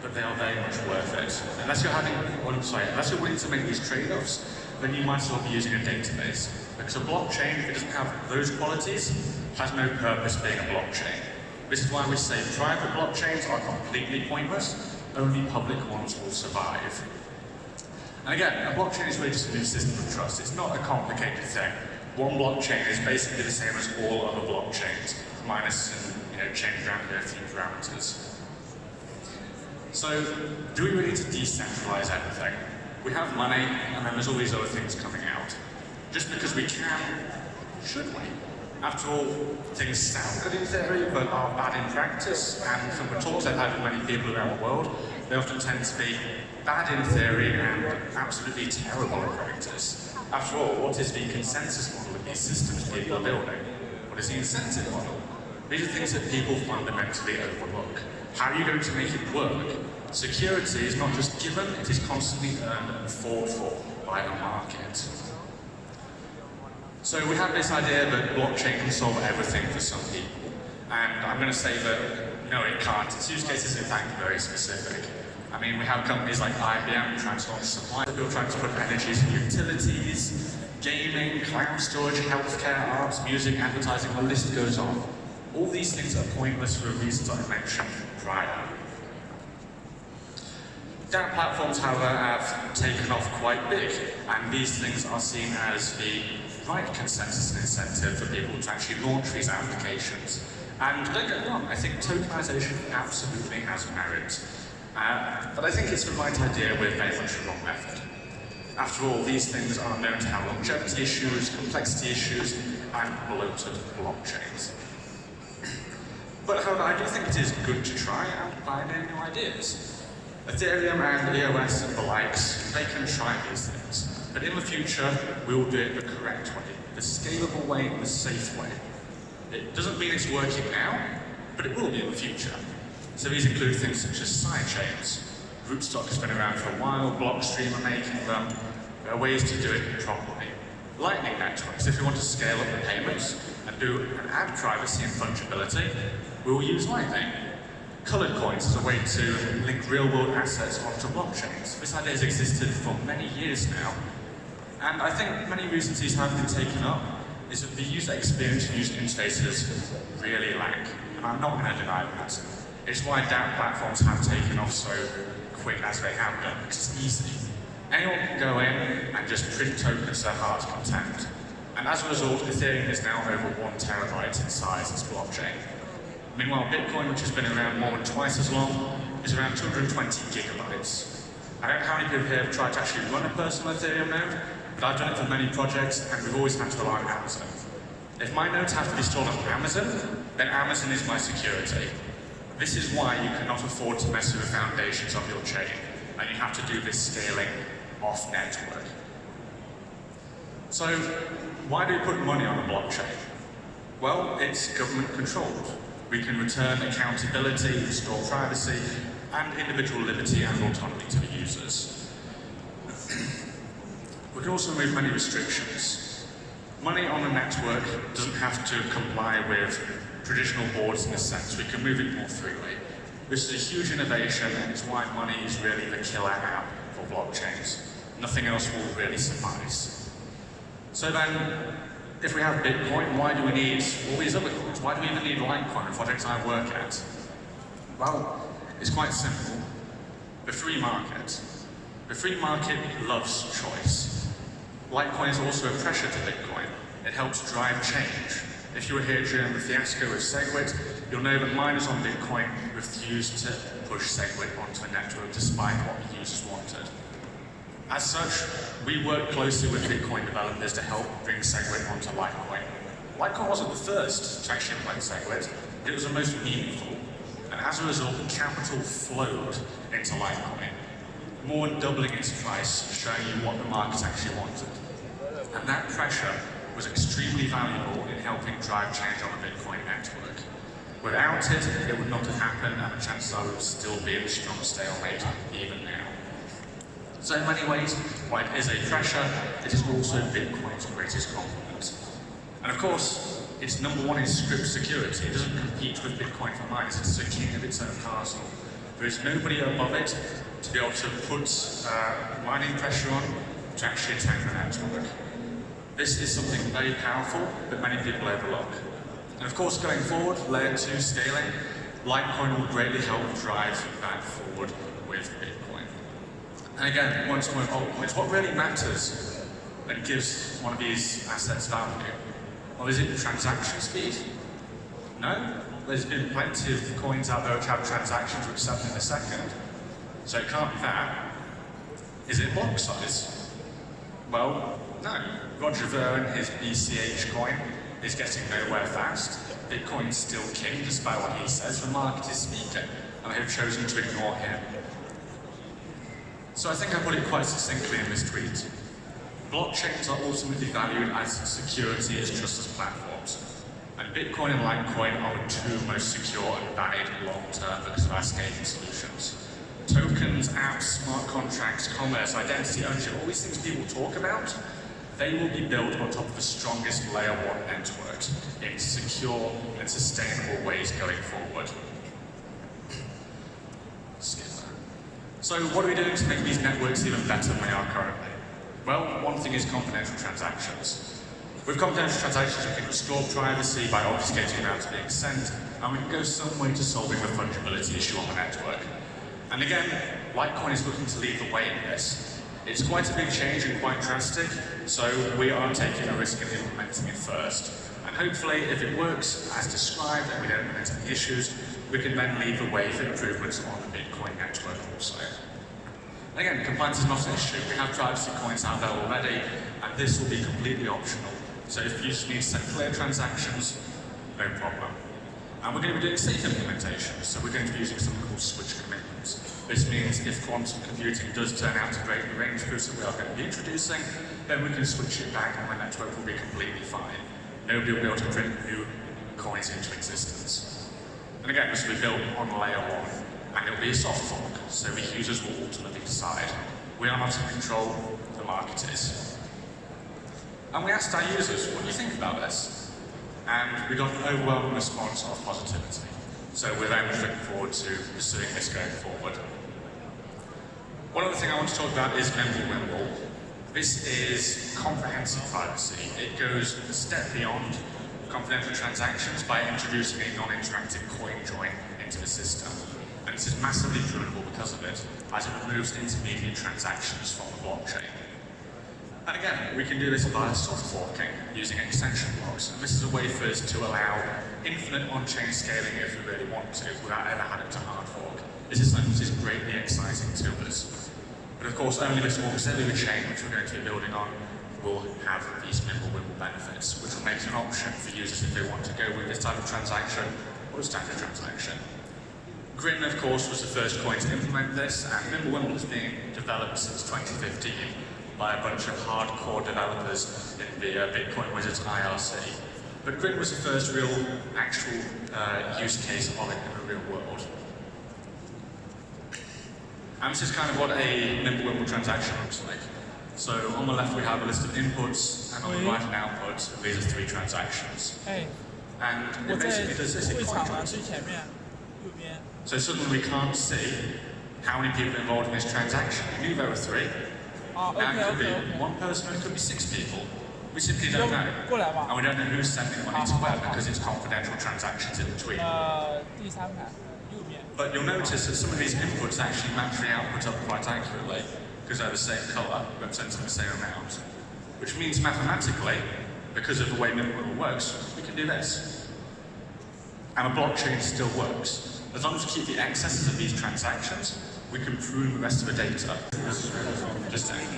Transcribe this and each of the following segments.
but they are very much worth it. Unless you're willing to make these trade-offs, then you might as well be using a database. Because a blockchain, if it doesn't have those qualities, has no purpose being a blockchain. This is why we say private blockchains are completely pointless, only public ones will survive. And again, a blockchain is really just a new system of trust. It's not a complicated thing. One blockchain is basically the same as all other blockchains, minus some change around a few parameters. So, do we really need to decentralize everything? We have money, and then there's all these other things coming out. Just because we can, should we? After all, things sound good in theory, but are bad in practice, and from the talks I've had with many people around the world, they often tend to be bad in theory and absolutely terrible in practice. After all, what is the consensus model of these systems people are building? What is the incentive model? These are things that people fundamentally overlook. How are you going to make it work? Security is not just given, it is constantly earned and fought for by the market. So we have this idea that blockchain can solve everything for some people. And I'm going to say that, no, it can't. Its use cases, in fact, are very specific. I mean, we have companies like IBM trying to launch supply, people trying to put energies in utilities, gaming, cloud storage, healthcare, arts, music, advertising, the list goes on. All these things are pointless for the reasons I mentioned prior. DApp platforms, however, have taken off quite big, and these things are seen as the right consensus and incentive for people to actually launch these applications. And don't get me wrong, I think tokenization absolutely has merit. But I think it's the right idea with very much the wrong method. After all, these things are known to have longevity issues, complexity issues, and bloated blockchains. But however, I do think it is good to try and pioneer new ideas. Ethereum and EOS and the likes, they can try these things. But in the future, we will do it the correct way, the scalable way, the safe way. It doesn't mean it's working now, but it will be in the future. So these include things such as sidechains. Rootstock has been around for a while, Blockstream are making them. There are ways to do it properly. Lightning networks, if we want to scale up the payments and add privacy and fungibility, we will use Lightning. Colored coins is a way to link real-world assets onto blockchains. This idea has existed for many years now, and I think many reasons these haven't been taken up is that the user experience and user interfaces really lack, and I'm not going to deny that. It's why DApp platforms have taken off so quick as they have done, because it's easy. Anyone can go in and just print tokens to their heart's content. And as a result, Ethereum is now over 1 terabyte in size as blockchain. Meanwhile, Bitcoin, which has been around more than twice as long, is around 220 gigabytes. I don't know how many people here have tried to actually run a personal Ethereum node, but I've done it for many projects, and we've always had to rely on Amazon. If my nodes have to be stored on Amazon, then Amazon is my security. This is why you cannot afford to mess with the foundations of your chain, and you have to do this scaling off network. So, why do we put money on a blockchain? Well, it's government controlled. We can return accountability, restore privacy, and individual liberty and autonomy to the users. We can also remove many restrictions. Money on a network doesn't have to comply with traditional boards in a sense. We can move it more freely. This is a huge innovation, and it's why money is really the killer app for blockchains. Nothing else will really suffice. So then, if we have Bitcoin, why do we need all these other coins? Why do we even need Litecoin, the projects I work at? Well, it's quite simple. The free market. The free market loves choice. Litecoin is also a pressure to Bitcoin. It helps drive change. If you were here during the fiasco with SegWit, you'll know that miners on Bitcoin refused to push SegWit onto the network despite what the users wanted. As such, we work closely with Bitcoin developers to help bring SegWit onto Litecoin. Litecoin wasn't the first to actually implement SegWit, but it was the most meaningful. And as a result, capital flowed into Litecoin, more than doubling its price, showing you what the market actually wanted. And that pressure was extremely valuable in helping drive change on the Bitcoin network. Without it, it would not have happened, and the chances are we would still be in a strong stalemate even now. So in many ways, while it is a pressure, it is also Bitcoin's greatest compliment. And of course, its number one is script security. It doesn't compete with Bitcoin for miners, it's a king of its own castle. There is nobody above it to be able to put mining pressure on to actually attack the network. This is something very powerful that many people overlook. And of course, going forward, layer 2 scaling, Litecoin will greatly help drive that forward with Bitcoin. And again, once more altcoins, what really matters and gives one of these assets value? Well, is it transaction speed? No. There's been plenty of coins out there which have transactions which settle in a second. So it can't be that. Is it block size? Well, no. Roger Ver and his BCH coin is getting nowhere fast. Bitcoin's still king, despite what he says. The market is speaking, and they have chosen to ignore him. So I think I put it quite succinctly in this tweet. Blockchains are ultimately valued as security as trustless platforms. And Bitcoin and Litecoin are the two most secure and valid long-term because of our scaling solutions. Tokens, apps, smart contracts, commerce, identity, ownership, all these things people talk about, they will be built on top of the strongest layer 1 networks in secure and sustainable ways going forward. Skip that. So what are we doing to make these networks even better than they are currently? Well, one thing is confidential transactions. With confidential transactions, we can restore privacy by obfuscating amounts being sent, and we can go some way to solving the fungibility issue on the network. And again, Litecoin is looking to lead the way in this. It's quite a big change and quite drastic, so we are taking a risk in implementing it first. And hopefully, if it works as described and we don't run into any issues, we can then lead the way for improvements on the Bitcoin network also. Again, compliance is not an issue. We have privacy coins out there already, and this will be completely optional. So if you just need to set clear transactions, no problem. And we're going to be doing safe implementations, so we're going to be using something called switch commitments. This means if quantum computing does turn out to break the range proofs that we are going to be introducing, then we can switch it back and the network will be completely fine. Nobody will be able to print new coins into existence. And again, this will be built on layer 1, and it will be a soft fork, so the users will ultimately decide. We are not in control, the market is. And we asked our users, what do you think about this? And we got an overwhelming response of positivity. So we're very much looking forward to pursuing this going forward. One other thing I want to talk about is Mimblewimble. This is comprehensive privacy. It goes a step beyond confidential transactions by introducing a non-interactive coin join into the system. And this is massively prunable because of it, as it removes intermediate transactions from the blockchain. And again, we can do this via soft forking using extension blocks. And this is a way for us to allow infinite on-chain scaling if we really want to, without ever having to hard fork. This is something that is greatly exciting to us. But of course, only this auxiliary chain, which we're going to be building on, will have these Mimblewimble benefits, which will make it an option for users if they want to go with this type of transaction or a standard transaction. Grin, of course, was the first coin to implement this, and Mimblewimble has been developed since 2015. By a bunch of hardcore developers in the Bitcoin Wizards IRC. But Grin was the first real, actual use case of it in the real world. And this is kind of what a Mimblewimble transaction looks like. So on the left we have a list of inputs, and on the right an output, and these are 3 transactions. And it basically does this in coin joins. So suddenly we can't see how many people are involved in this transaction. We knew there were 3. Now it could be 1 person, or it could be 6 people. We simply don't know. And we don't know who's sending money to where because it's confidential transactions in between. But you'll notice that some of these inputs actually match the output up quite accurately because they're the same colour, representing the same amount. Which means mathematically, because of the way Mimblewimble works, we can do this. And the blockchain still works. As long as we keep the excesses of these transactions, we can prune the rest of the data. Just saying.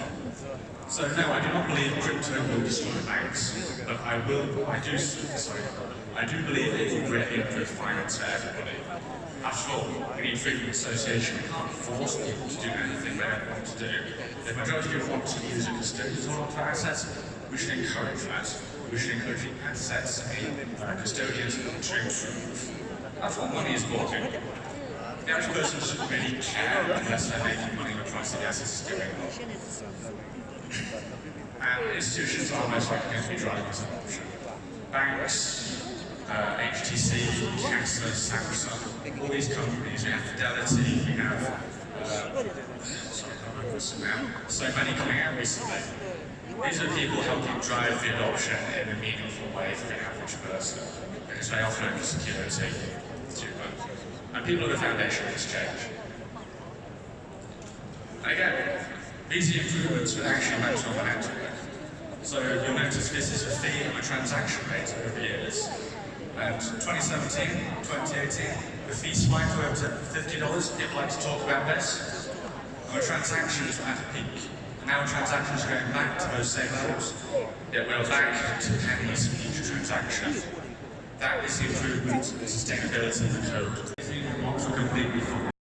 So no, I do not believe crypto will destroy banks, but I do believe it will greatly improve finance for everybody. After all, we need freedom of association. We can't force people to do anything they don't want to do. If the majority of people want to use a custodian for assets, we should encourage that. We should encourage the assets and custodians to improve. That's what money is for. The average person doesn't really care unless they're making money when the price of the assets is going up. And institutions are most likely going to be driving this adoption. Banks, HTC, Cancer, Samsung, all these companies. We have Fidelity, we have so many coming out recently. These are people helping drive the adoption in a meaningful way for the average person, because they offer security to them. And people are the foundation of this change. And again, these improvements were actually meant to momentum. So you'll notice this is a fee and a transaction rate over the years. And 2017, 2018, the fee spiked over to $50. People like to talk about this. Our transactions were at a peak. And now transactions are going back to those same levels. Yet we're back to pennies for each transaction. That is the improvement in sustainability of the code. These improvements are completely full.